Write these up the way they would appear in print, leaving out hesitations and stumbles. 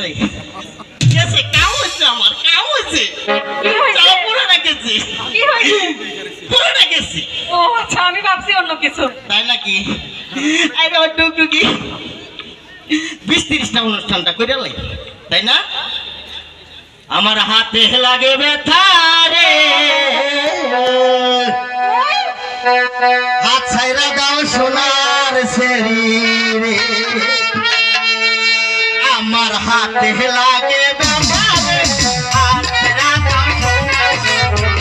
রে গেছে কাম হচ্ছে আমার কাম হচ্ছে কি হয়েছে? পুরো গেছে কি হয়েছে? পুরো গেছে ও আচ্ছা, আমি ভাবছি অন্য কিছু। তাই নাকি আরে ও টুকটুকি 20-30টা অনুষ্ঠানটা করে লাই তাই না আমার হাতে লাগে ব্যথা রে হাত ছাইরা দাও সোনার সেরি রে আমার হাতে লাগে ব্যথা রে হাত ছাইরা দাও সোনার সেরি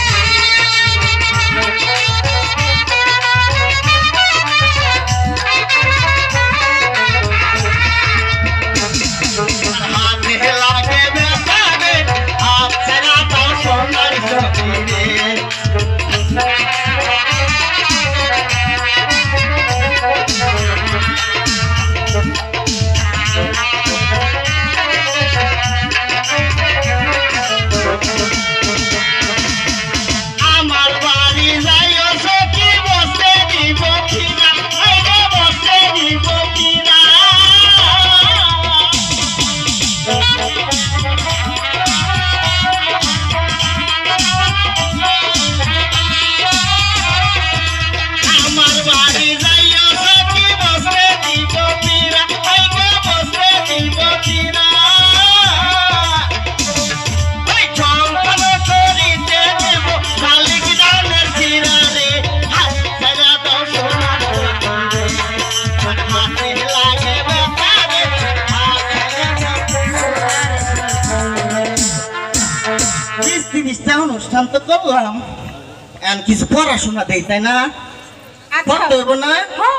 হাতে লাগে ব্যথা রে হাত ছাইরা দাও সোনার সেরি রে আমার বাড়ি যাইও সখী বসে দিব কিনা আইগো বসে দিব কিনা আমার বাড়ি যাইও সখী বসে দিব কিনা আইগো বসে দিব কিনা ওই চম্পল করিতে দেব মালিক দানের চিরা রে হাত ছাড়া দাও সোনার রে হাতে লাগে ব্যথা রে হাত ছাড়া অনুষ্ঠান তো করলাম এখন কিছু পড়াশোনা দেই তাই না আচ্ছা পড়তে হইব না হ্যাঁ